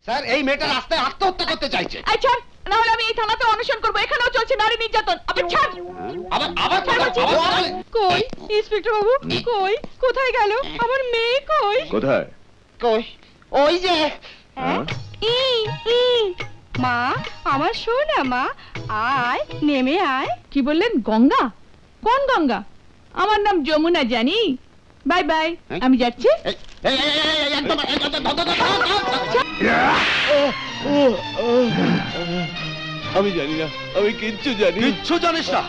Sir এই মেয়েটা রাস্তায় আত্মহত্যা করতে চাইছে। এই ছাড়, না হলে আমি এই থানাতে অনশন করবো। এখানেও চলছে নারী নির্যাতন। আপনি ছাড়। আবার আবার কই ইন্সপেক্টর বাবু, কই কোথায় গেল আমার মেয়ে? কই কোথায়? কই ওই যে হ্যাঁ? ই ই মা, আমার সোনা মা, আয় নেমে আয়। কি বললেন? গঙ্গা? কোন গঙ্গা? আমার নাম যমুনা জানি। বাই বাই, আমি যাচ্ছি। একদম আমি জানি না, আমি কিচ্ছু জানি। কিচ্ছু জানিস না?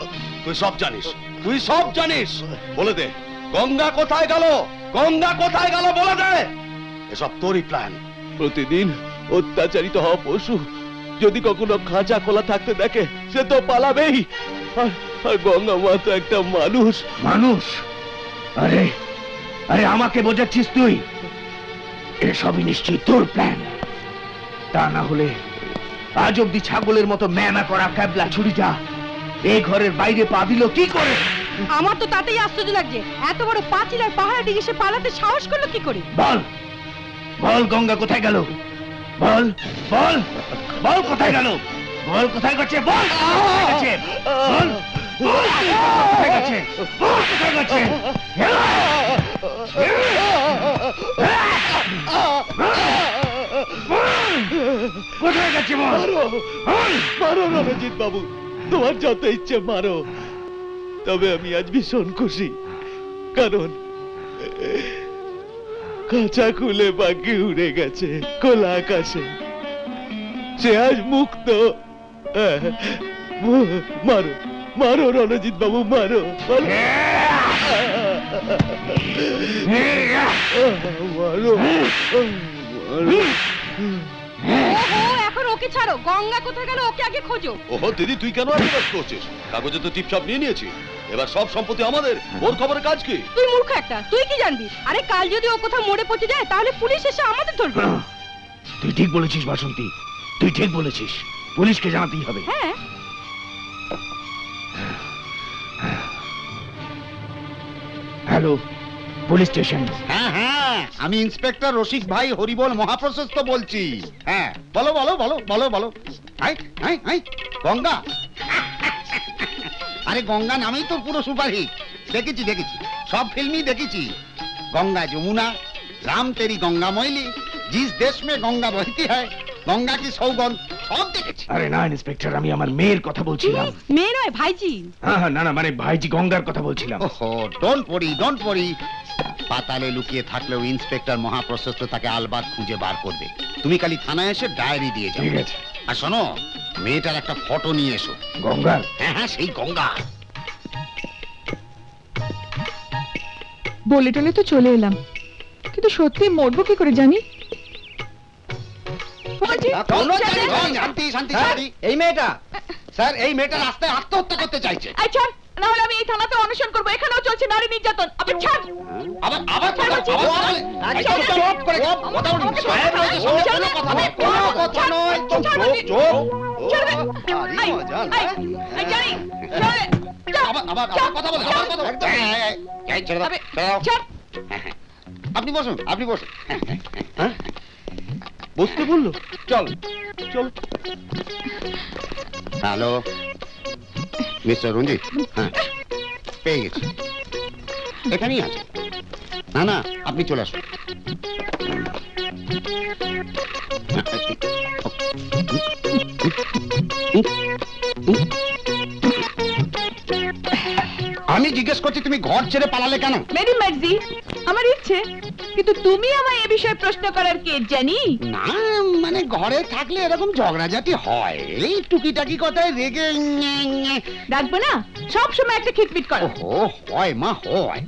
তুই সব জানিস, তুই সব জানিস। বলে দে, গঙ্গা কোথায় গেল? গঙ্গা কোথায় গেল বলে দে। এসব তোরই প্ল্যান। প্রতিদিন অত্যাচারিত হওয়া পশু যদি কখনো খাঁচা খোলা থাকতে দেখে সে তো পালাবেই। আর গঙ্গা মা তো একটা মানুষ। মানুষ? আরে আরে আমাকে বোঝাচ্ছিস তুই? এসবই নিশ্চয়ই তোর প্ল্যান। তা না হলে আজ অব্দি ছাগলের মতো ম্যানা করা ক্যাবলা ছুরিটা এই ঘরের বাইরে পা দিল কি করে? আমার তো তাতেই আশ্চর্য লাগছে, এত বড় পাঁচিল আর পাহাড় দিকে সে পালাতে সাহস করলো কি করে? বল বল গঙ্গা কোথায় গেল? বল বল বল কোথায় গেল? বল কোথায় গেছে? বল কোথায় গেছে? বল বল কোথায় গেছে? বল কোথায় গেছে? কোথায় গেছে বল? মারো রণজিৎ বাবু, তোমার যত ইচ্ছে মারো। তবে আমি আজ ভীষণ খুশি, কারণ খাঁচা খুলে পাখি উড়ে গেছে খোলা আকাশে। সে আজ মুক্ত। মারো মারো রণজিৎ বাবু, মারো মারো মারো। ওহো, এখন ওকে ছাড়ো। গঙ্গা কোথায় গেল ওকে আগে খোঁজো। ওহো দিদি, তুই কেন এত ব্যস্ত হচ্ছিস? কাগজে তো টিপছাপ নিয়ে নিয়েছি, এবার সব সম্পত্তি আমাদের। ওর খবরের কাজ কি? তুই মূর্খ একটা, তুই কি জানবি? আরে কাল যদি ও কোথাও মরে পচে যায় তাহলে পুলিশ এসে আমাদের ধরবে। তুই ঠিক বলেছিস বাসন্তী, তুই ঠিক বলেছিস। পুলিশকে জানাতেই হবে। হ্যাঁ, হ্যালো, পুলিশ স্টেশন। হ্যাঁ হ্যাঁ, আমি ইন্সপেক্টর রসিক ভাই হরিবল মহাপ্রশস্ত বলছি। হ্যাঁ বলো বলো বলো বলো বলো। I I I Ganga. আরে গঙ্গা নামেই তো পুরো সুপারহিট। দেখেছি দেখেছি, সব ফিল্মই দেখেছি। गंगा যমুনা, राम तेरी गंगा मैली, जिस देश में गंगा बहती है, गंगा की सौगंध, সব দেখেছি। আরে না ইন্সপেক্টর, আমি আমার মেয়ের কথা বলছিলাম। মেয়ে নয় ভাইজি। হ্যাঁ হ্যাঁ, না না, মানে ভাইজি গঙ্গার কথা বলছিলাম। ওহো, ডোন্ট ওয়ারি। পাতালে লুকিয়ে থাকলেও ইন্সপেক্টর মহাপ্রশস্ত তাকে আলবাত খুঁজে বার করবে। তুমি খালি থানায় এসে ডায়েরি দিয়ে যাও। ঠিক আছে। আর শোনো, মেয়েটার একটা ফটো নিয়ে এসো। গঙ্গার? হ্যাঁ হ্যাঁ, সেই গঙ্গা। বলে টলে তো চলে এলাম, কিন্তু সত্যি মরবো কি করে জানি। শান্তি শান্তি শান্তি। এই মেয়েটা স্যার, এই মেয়েটা রাস্তায় আত্মহত্যা করতে চাইছে। এই ছাড়, না হলে আমি এই থানাতে অনশন করবো। এখানেও চলছে নারী নির্যাতন। আপনি ছাড়। আবার আবার চুপ করে কথা বলুন। সাহেব রয়েছে, সঙ্গে কোনো কথা নয়, কোনো কথা নয়। চুপ চুপ। আবার কথা বলে, আবার কথা বলে। ছেড়ে দাও, ছেড়ে দাও। আপনি বসুন, আপনি বসুন। হ্যাঁ, বসতে বললো? চল চল। হ্যালো মিস্টার রঞ্জিত। হ্যাঁ, পেয়ে গেছি, এখানেই আছে। না না, আপনি চলে আসুন। আমি জিজ্ঞেস করছি, তুমি ঘর ছেড়ে পালালে কেন? মেরি মার্জি, আমার ইচ্ছে। কিন্তু তুমি আমায় এ বিষয়ে প্রশ্ন করার কে জানি? না মানে ঘরে থাকলে এরকম ঝগড়াঝাটি হয়, এই টুকিটাকি কথায় রেগে। রাখবো না, সব সময় একটা খিটমিট করো। ওহো, হয় মা হয়।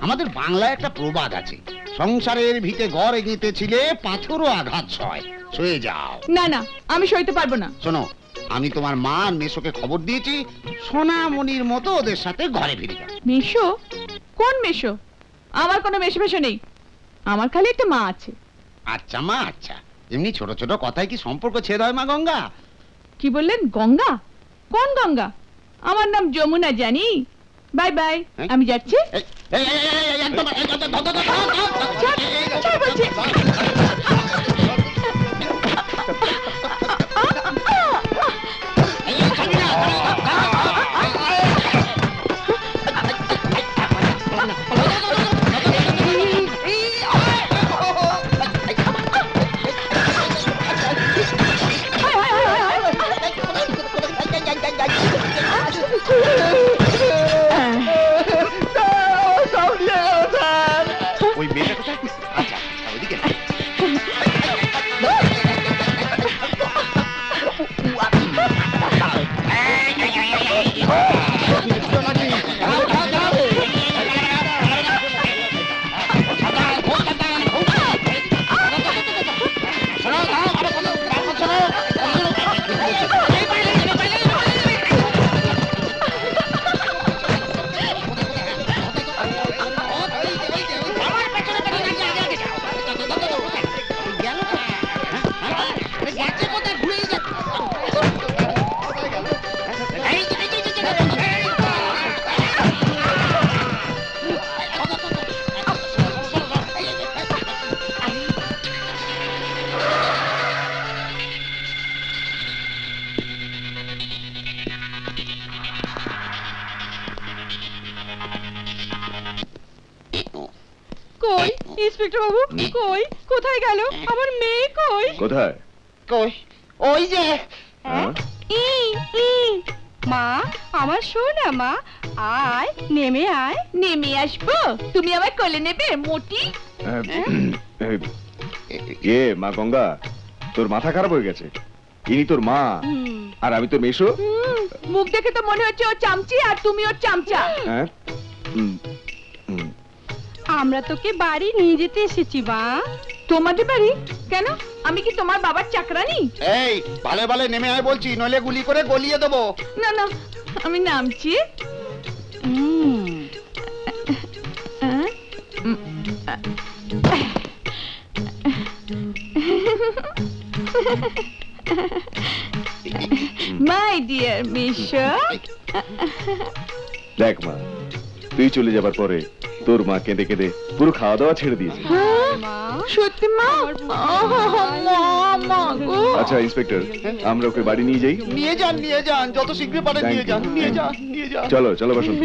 আমাদের বাংলায় একটা প্রবাদ আছে, সংসারের ভিতে ঘর এগিতেছিলে পাথরও আঘাত সয়, শুয়ে যাও। না না, আমি সইতে পারবো না। শোনো, আমি তোমার মা আর মেসোকে খবর দিয়েছি, সোনামণির মতো ওদের সাথে ঘরে ফিরে যাও। মেশো? কোন মেশো? আমার কোনো মেশো মেশো নেই, আমার খালি একটা মা আছে। আচ্ছা মা, আচ্ছা। এমনি ছোট ছোট কথায় কি সম্পর্ক ছেদ হয় মা গঙ্গা? কি বললেন? গঙ্গা? কোন গঙ্গা? আমার নাম যমুনা জানি। বাই বাই, আমি যাচ্ছি। একদম ছাড় বলছি। গেছে কোথায় ঘুরেই যাচ্ছে এই, কই ইন্সপেক্টর বাবু, কই কোথায় গেল আমার মেয়ে? কই কোথায়? কই ওই যে হ্যাঁ? ই ই মা, আমার সোনা মা, আয় নেমে আয়। নেমে আসবো? তুমি আমার কোলে নেবে মোটি? এ মা গঙ্গা, তোর মাথা খারাপ হয়ে গেছে। ইনি তোর মা আর আমি তোর মেশো। মুখ দেখে তো মনে হচ্ছে ও চামচি আর তুমি ওর চামচা। হ্যাঁ? হুম। আমরা তোকে বাড়ি নিয়ে যেতে এসেছি মা। তোমাদের বাড়ি? কেন, আমি কি তোমার বাবার চাকরানি? এই ভালে ভালে নেমে আয় বলছি, নইলে গুলি করে গলিয়ে দেবো। না না, আমি নামছি। মাই ডিয়ার মিশো, দেখ মা, তুই চলে যাবার পরে তোর মা কেঁদে কেঁদে পুরো খাওয়া দাওয়া ছেড়ে দিয়েছে। সত্যি মা? মা গো। আচ্ছা ইন্সপেক্টর, আমরা ওকে বাড়ি নিয়ে যাই। নিয়ে যান, যত শীঘ্র পারেন Thank নিয়ে যান, you. নিয়ে যান। চলো চলো বসন্ত।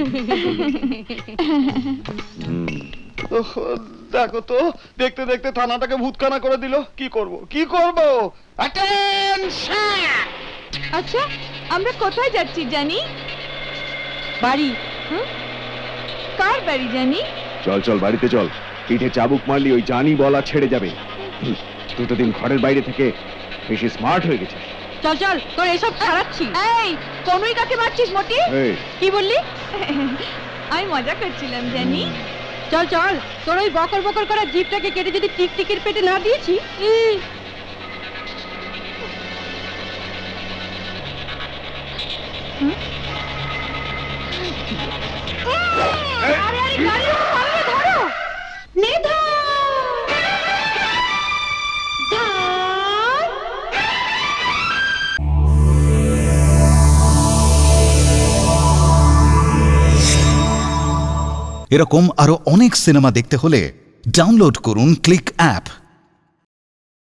হুম। ওহ, দেখো তো, দেখতে দেখতে থানাটাকে ভূতখানা করে দিল। কি করব? অ্যাটেনশন! আচ্ছা, আমরা কোথায় যাচ্ছি জানি? বাড়ি। কার বাড়ি জানি? চল চল বাড়িতে চল, পিঠে চাবুক মারলি ওই জানি বলা ছেড়ে যাবে। দুটো দিন ঘরের বাইরে থেকে বেশি স্মার্ট হয়ে গেছে। চল চল, তোর এসব ছাড়াচ্ছি। এই, কোনই কাকে মারছিস মোটি? এই, কি বললি? আমি মজা করছিলাম জানি। চল চল, তোর ওই বকর বকর করা জিভটাকে কেটে যদি টিকটিকির পেটে না দিয়েছি। আরে আরে, গাড়ি পালিয়ে ধরো। নিধা এরকম আরো অনেক সিনেমা দেখতে হলে ডাউনলোড করুন ক্লিক অ্যাপ।